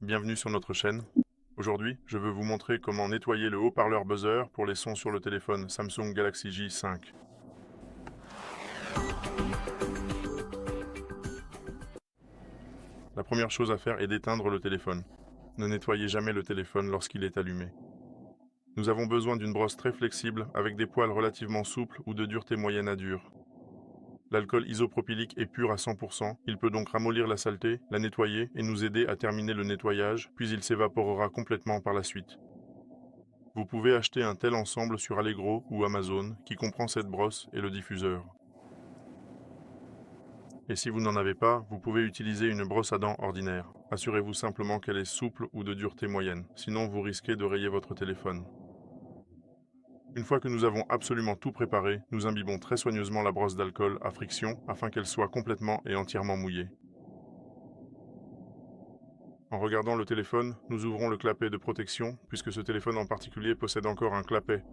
bienvenue sur notre chaîne. Aujourd'hui, je veux vous montrer comment nettoyer le haut-parleur buzzer pour les sons sur le téléphone Samsung Galaxy J5. La première chose à faire est d'éteindre le téléphone. Ne nettoyez jamais le téléphone lorsqu'il est allumé. Nous avons besoin d'une brosse très flexible avec des poils relativement souples ou de dureté moyenne à dure. L'alcool isopropylique est pur à 100%, il peut donc ramollir la saleté, la nettoyer et nous aider à terminer le nettoyage, puis il s'évaporera complètement par la suite. Vous pouvez acheter un tel ensemble sur Allegro ou Amazon qui comprend cette brosse et le diffuseur. Et si vous n'en avez pas, vous pouvez utiliser une brosse à dents ordinaire. Assurez-vous simplement qu'elle est souple ou de dureté moyenne, sinon vous risquez de rayer votre téléphone. Une fois que nous avons absolument tout préparé, nous imbibons très soigneusement la brosse d'alcool à friction afin qu'elle soit complètement et entièrement mouillée. En regardant le téléphone, nous ouvrons le clapet de protection, puisque ce téléphone en particulier possède encore un clapet.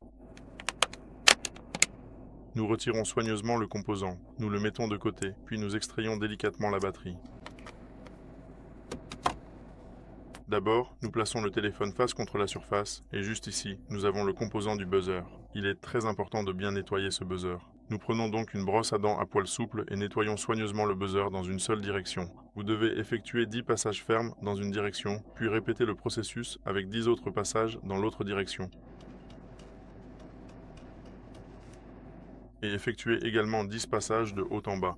Nous retirons soigneusement le composant, nous le mettons de côté, puis nous extrayons délicatement la batterie. D'abord, nous plaçons le téléphone face contre la surface, et juste ici, nous avons le composant du buzzer. Il est très important de bien nettoyer ce buzzer. Nous prenons donc une brosse à dents à poils souples et nettoyons soigneusement le buzzer dans une seule direction. Vous devez effectuer 10 passages fermes dans une direction, puis répéter le processus avec 10 autres passages dans l'autre direction. Et effectuer également 10 passages de haut en bas.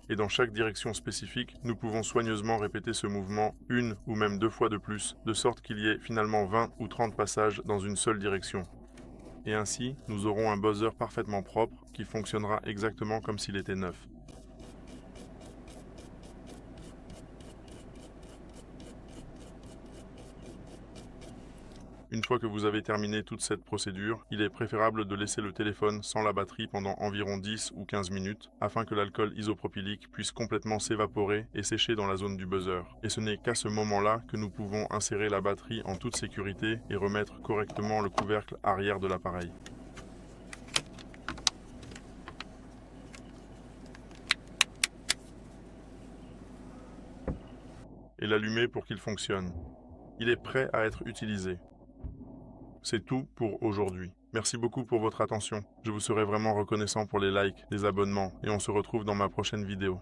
Et dans chaque direction spécifique, nous pouvons soigneusement répéter ce mouvement une ou même 2 fois de plus, de sorte qu'il y ait finalement 20 ou 30 passages dans une seule direction. Et ainsi, nous aurons un buzzer parfaitement propre qui fonctionnera exactement comme s'il était neuf. Une fois que vous avez terminé toute cette procédure, il est préférable de laisser le téléphone sans la batterie pendant environ 10 ou 15 minutes afin que l'alcool isopropylique puisse complètement s'évaporer et sécher dans la zone du buzzer. Et ce n'est qu'à ce moment-là que nous pouvons insérer la batterie en toute sécurité et remettre correctement le couvercle arrière de l'appareil. Et l'allumer pour qu'il fonctionne. Il est prêt à être utilisé. C'est tout pour aujourd'hui. Merci beaucoup pour votre attention. Je vous serai vraiment reconnaissant pour les likes, les abonnements, et on se retrouve dans ma prochaine vidéo.